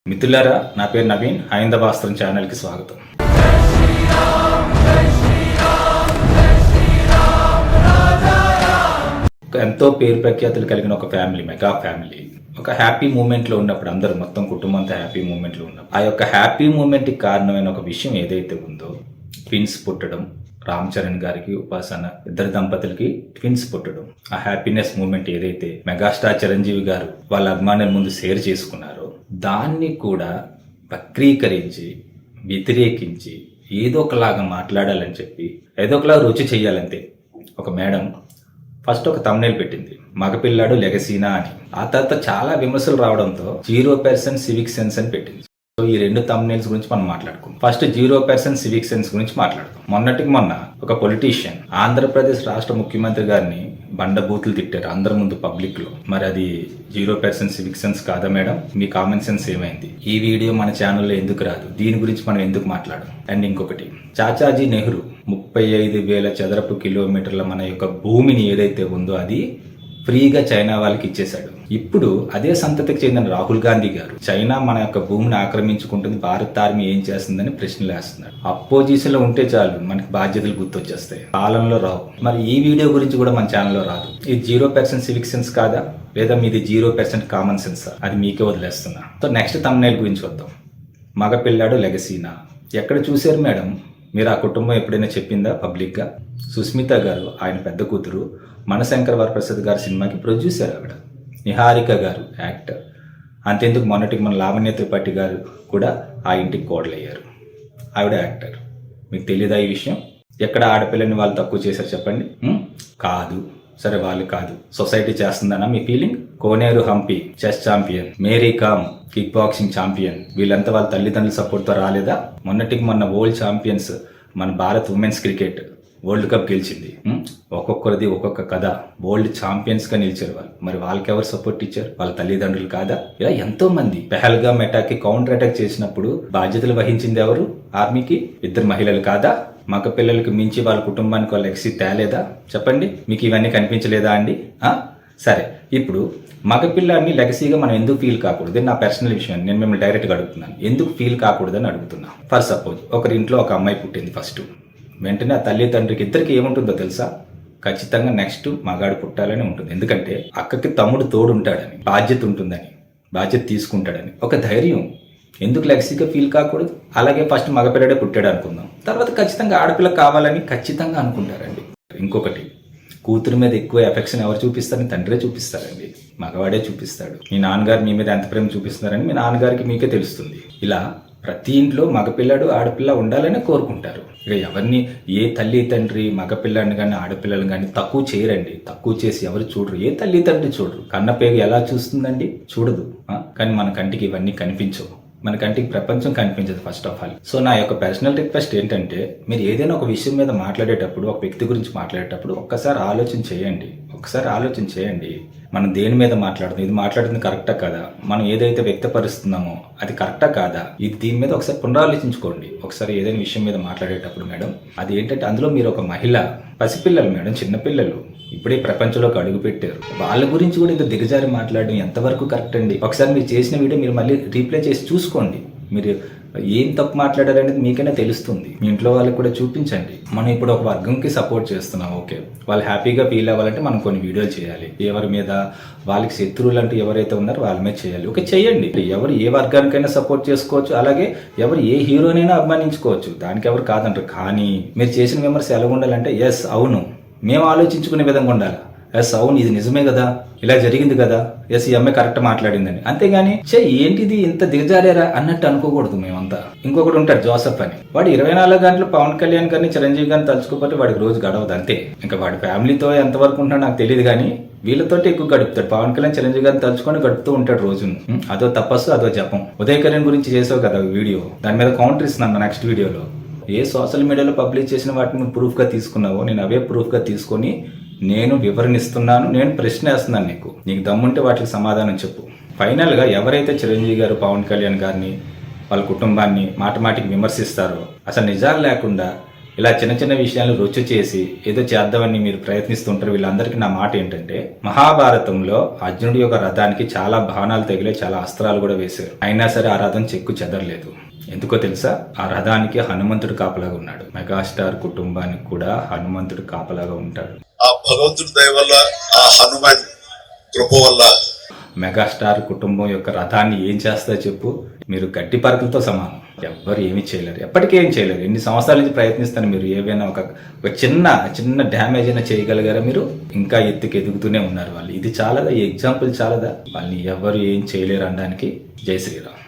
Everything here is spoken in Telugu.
మిత్రులారా, నా పేరు నవీన్. హైందవాస్త్రం ఛానల్కి స్వాగతం. ఎంతో పేరు ప్రఖ్యాతులు కలిగిన ఒక ఫ్యామిలీ, మెగా ఫ్యామిలీ. ఒక హ్యాపీ మూమెంట్లో ఉన్నప్పుడు అందరూ మొత్తం కుటుంబంతో హ్యాపీ మూమెంట్లో ఉన్నప్పుడు ఆ యొక్క హ్యాపీ మూమెంట్కి కారణమైన ఒక విషయం ఏదైతే ఉందో, ట్విన్స్ పుట్టడం. రామ్ చరణ్ గారికి, ఉపాసన ఇద్దరు దంపతులకి ట్విన్స్ పుట్టడం. ఆ హ్యాపీనెస్ మూమెంట్ ఏదైతే మెగాస్టార్ చిరంజీవి గారు వాళ్ళ అభిమానుల ముందు షేర్ చేసుకున్నారో, దాన్ని కూడా వక్రీకరించి, వ్యతిరేకించి, ఏదో ఒకలాగా మాట్లాడాలని చెప్పి, ఏదో ఒకలాగా రుచి చెయ్యాలంతే ఒక మేడం ఫస్ట్ ఒక థంబ్నెయిల్ పెట్టింది, మగపిల్లాడు లెగసీనా అని. ఆ తర్వాత చాలా విమర్శలు రావడంతో 0% సివిక్ సెన్స్ అని పెట్టింది. సో ఈ రెండు థంబ్నెయిల్స్ గురించి మనం మాట్లాడుకుందాం. ఫస్ట్ 0% సివిక్ సెన్స్ గురించి మాట్లాడుతాం. మొన్నటికి మొన్న ఒక పొలిటీషియన్ ఆంధ్రప్రదేశ్ రాష్ట్ర ముఖ్యమంత్రి గారిని బండబూతులు తిట్టారు అందరి ముందు, పబ్లిక్ లో. మరి అది 0% సివిక్ సెన్స్ కాదా మేడం? మీ కామన్ సెన్స్ ఏమైంది? ఈ వీడియో మన ఛానల్లో ఎందుకు రాదు? దీని గురించి మనం ఎందుకు మాట్లాడం? అండ్ ఇంకొకటి, చాచాజీ నెహ్రూ 35,000 చదరపు కిలోమీటర్ల మన యొక్క భూమిని ఏదైతే ఉందో అది ఫ్రీగా చైనా వాళ్ళకి ఇచ్చేశాడు. ఇప్పుడు అదే సంతతికి చెందిన రాహుల్ గాంధీ గారు చైనా మన యొక్క భూమిని ఆక్రమించుకుంటుంది, భారత్ ఆర్మీ ఏం చేస్తుందని ప్రశ్నలు వేస్తున్నాడు. అపోజిషన్ లో ఉంటే చాలు మనకి బాధ్యతలు గుర్తొచ్చేస్తాయి, కాలంలో రావు. మరి ఈ వీడియో గురించి కూడా మన ఛానల్లో రాదు. ఇది 0% సివిక్ సెన్స్ కాదా, లేదా మీది 0% కామన్ సెన్సా? అది మీకే వదిలేస్తున్నా. సో నెక్స్ట్ థంబ్నెయిల్ గురించి వద్దాం. మగపిల్లాడు లెగసీనా. ఎక్కడ చూశారు మేడం మీరు? ఆ కుటుంబం ఎప్పుడైనా చెప్పిందా పబ్లిక్గా? సుస్మిత గారు, ఆయన పెద్ద కూతురు, మనశంకర్ వరప్రసాద్ గారి సినిమాకి ప్రొడ్యూసర్ ఆవిడ. నిహారిక గారు యాక్టర్. అంతెందుకు, మొన్నటికి మన లావణ్య త్రిపాఠి గారు కూడా ఆ ఇంటికి కోడలయ్యారు, ఆవిడ యాక్టర్. మీకు తెలియదా ఈ విషయం? ఎక్కడ ఆడపిల్లని వాళ్ళు తక్కువ చేశారు చెప్పండి? కాదు. సరే, వాళ్ళు కాదు, సొసైటీ చేస్తుందన్నా మీ feeling? Koneru Humpy chess champion, Mary Kom kickboxing champion, వీళ్ళంతా వాళ్ళ తల్లిదండ్రుల సపోర్ట్తో రాలేదా? మొన్నటికి మొన్న వరల్డ్ ఛాంపియన్స్ మన Bharat women's cricket world cup గెలిచింది. ఒక్కొక్కరిది ఒక్కొక్క కథ. వరల్డ్ ఛాంపియన్స్ గా నిలిచారు వాళ్ళు. మరి వాళ్ళకి ఎవరు సపోర్ట్ ఇచ్చారు? వాళ్ళ తల్లిదండ్రులు కాదా? ఇలా ఎంతో మంది. పెహల్గామ్ అటాక్ కి కౌంటర్ అటాక్ చేసినప్పుడు బాధ్యతలు వహించింది ఎవరు? ఆర్మీకి 2 మహిళలు కాదా? మగ పిల్లలకు మించి వాళ్ళ కుటుంబానికి వాళ్ళ ఎక్సి తేలేదా? చెప్పండి, మీకు ఇవన్నీ కనిపించలేదా అండి? సరే, ఇప్పుడు మగపిల్లాడిని లెగసీగా మనం ఎందుకు ఫీల్ కాకూడదు? నా పర్సనల్ విషయం, నేను మిమ్మల్ని డైరెక్ట్గా అడుగుతున్నాను. ఎందుకు ఫీల్ కాకూడదని అడుగుతున్నా. ఫర్ సపోజ్ ఒకరి ఇంట్లో ఒక అమ్మాయి పుట్టింది. ఫస్ట్ వెంటనే ఆ తల్లి తండ్రికి ఇద్దరికి ఏముంటుందో తెలుసా? ఖచ్చితంగా నెక్స్ట్ మగాడు పుట్టాలని ఉంటుంది. ఎందుకంటే అక్కకి తమ్ముడు తోడు ఉంటాడని, బాధ్యత ఉంటుందని, బాధ్యత తీసుకుంటాడని ఒక ధైర్యం. ఎందుకు లెగసీగా ఫీల్ కాకూడదు? అలాగే ఫస్ట్ మగపిల్లడే పుట్టాడు అనుకుందాం, తర్వాత ఖచ్చితంగా ఆడపిల్ల కావాలని ఖచ్చితంగా అనుకుంటారండి. ఇంకొకటి, కూతురు మీద ఎక్కువ ఎఫెక్షన్ ఎవరు చూపిస్తారని? తండ్రే చూపిస్తారండి, మగవాడే చూపిస్తాడు. మీ నాన్నగారు మీ మీద ఎంత ప్రేమ చూపిస్తున్నారని మీ నాన్నగారికి మీకే తెలుస్తుంది. ఇలా ప్రతి ఇంట్లో మగపిల్లాడు ఆడపిల్ల ఉండాలని కోరుకుంటారు. ఇక ఎవరిని, ఏ తల్లి తండ్రి మగపిల్లాడిని కానీ ఆడపిల్లలు కానీ తక్కువ చేయరండి. తక్కువ చేసి ఎవరు చూడరు, ఏ తల్లి తండ్రి చూడరు. కన్నపేగ ఎలా చూస్తుందండి? చూడదు. కానీ మన కంటికి ఇవన్నీ కనిపించవు, మన కంటికి ప్రపంచం కనిపించదు ఫస్ట్ ఆఫ్ ఆల్. సో నా యొక్క పర్సనల్ రిక్వెస్ట్ ఏంటంటే, మీరు ఏదైనా ఒక విషయం మీద మాట్లాడేటప్పుడు, ఒక వ్యక్తి గురించి మాట్లాడేటప్పుడు ఒక్కసారి ఆలోచన చేయండి. మనం దేని మీద మాట్లాడుతున్నాం, ఇది మాట్లాడుతుంది కరెక్టా కాదా, మనం ఏదైతే వ్యక్తపరుస్తున్నామో అది కరెక్టా కాదా, ఇది దీని మీద ఒకసారి పునరాలోచించుకోండి. ఒకసారి ఏదైనా విషయం మీద మాట్లాడేటప్పుడు మేడం, అది ఏంటంటే అందులో మీరు ఒక మహిళ, పసిపిల్లలు మేడం, చిన్నపిల్లలు ఇప్పుడే ప్రపంచంలోకి అడుగు పెట్టారు. వాళ్ళ గురించి కూడా ఇంత దిగజారి మాట్లాడడం ఎంతవరకు కరెక్ట్ అండి? ఒకసారి మీరు చేసిన వీడియో మీరు మళ్ళీ రీప్లే చేసి చూసుకోండి. మీరు ఏం తప్పు మాట్లాడారనేది మీకైనా తెలుస్తుంది. మీ ఇంట్లో వాళ్ళకి కూడా చూపించండి. మనం ఇప్పుడు ఒక వర్గంకి సపోర్ట్ చేస్తున్నాం, ఓకే, వాళ్ళు హ్యాపీగా ఫీల్ అవ్వాలంటే మనం కొన్ని వీడియోలు చేయాలి. ఎవరి మీద, వాళ్ళకి శత్రువులు అంటూ ఎవరైతే ఉన్నారో వాళ్ళ మీద చేయాలి. ఓకే, చేయండి. ఎవరు ఏ వర్గానికైనా సపోర్ట్ చేసుకోవచ్చు, అలాగే ఎవరు ఏ హీరోనైనా అభిమానించుకోవచ్చు, దానికి ఎవరు కాదంటారు. కానీ మీరు చేసిన విమర్శ ఎలా ఉండాలంటే, ఎస్ అవును, మేము ఆలోచించుకునే విధంగా ఉండాలి. ఎస్ అవును, ఇది నిజమే కదా, ఇలా జరిగింది కదా, ఎస్ ఈ అమ్మాయి కరెక్ట్ మాట్లాడిందని. అంతేగాని ఏంటిది ఇంత దిగజారేరా అన్నట్టు అనుకోకూడదు మేమంతా. ఇంకొకటి ఉంటాడు జోసఫ్ అని, వాడు 24 గంటలు పవన్ కళ్యాణ్ గారిని, చిరంజీవి గారిని తలుచుకోకపోతే వాడికి రోజు గడవదు అంతే. ఇంకా వాడి ఫ్యామిలీతో ఎంతవరకు ఉంటాడో నాకు తెలియదు, కానీ వీళ్ళతోటి ఎక్కువ గడుపుతాడు. పవన్ కళ్యాణ్, చిరంజీవి గారిని తలుచుకొని గడుపుతూ ఉంటాడు రోజును. అదో తపస్సు, అదో జపం. ఉదయ్ కళ్యాణ్ గురించి చేసావు కదా వీడియో, దాని మీద కౌంటర్ ఇస్తున్నాను నెక్స్ట్ వీడియోలో. ఏ సోషల్ మీడియాలో పబ్లిష్ చేసిన వాటిని ప్రూఫ్గా తీసుకున్నావో నేను అవే ప్రూఫ్గా తీసుకొని నేను వివరణిస్తున్నాను. నేను ప్రశ్న వేస్తున్నాను, నీకు దమ్ముంటే వాటికి సమాధానం చెప్పు. ఫైనల్గా ఎవరైతే చిరంజీవి గారు, పవన్ కళ్యాణ్ గారిని, వాళ్ళ కుటుంబాన్ని మాటికి విమర్శిస్తారో, అసలు నిజాలు లేకుండా ఇలా చిన్న చిన్న విషయాలు రుచి చేసి ఏదో చేద్దామని మీరు ప్రయత్నిస్తుంటారు. వీళ్ళందరికీ నా మాట ఏంటంటే, మహాభారతంలో అర్జునుడి యొక్క రథానికి చాలా బాణాలు తగిలే, చాలా అస్త్రాలు కూడా వేశారు. అయినా సరే ఆ రథం చెక్కు చెదరలేదు. ఎందుకో తెలుసా? ఆ రథానికి హనుమంతుడు కాపలాగా ఉన్నాడు. మెగాస్టార్ కుటుంబానికి కూడా హనుమంతుడు కాపలాగా ఉంటాడు. ఆ భగవంతుడి దయ వల్ల, ఆ హనుమాన్ కృప వల్ల మెగాస్టార్ కుటుంబం యొక్క రథాన్ని ఏం చేస్తా చెప్పు? మీరు గడ్డి పరకలతో సమానం. ఎవ్వరు ఏమీ చేయలేరు, ఎప్పటికీ ఏం చేయలేరు. ఎన్ని సంవత్సరాల నుంచి ప్రయత్నిస్తాను, మీరు ఏవైనా ఒక చిన్న డ్యామేజ్ అయినా చేయగలిగారా? మీరు ఇంకా ఎదుగుతూనే ఉన్నారు వాళ్ళు. ఇది చాలదా? ఈ ఎగ్జాంపుల్ చాలదా? వాళ్ళని ఎవరు ఏం చేయలేరు అనడానికి? జై శ్రీరామ్.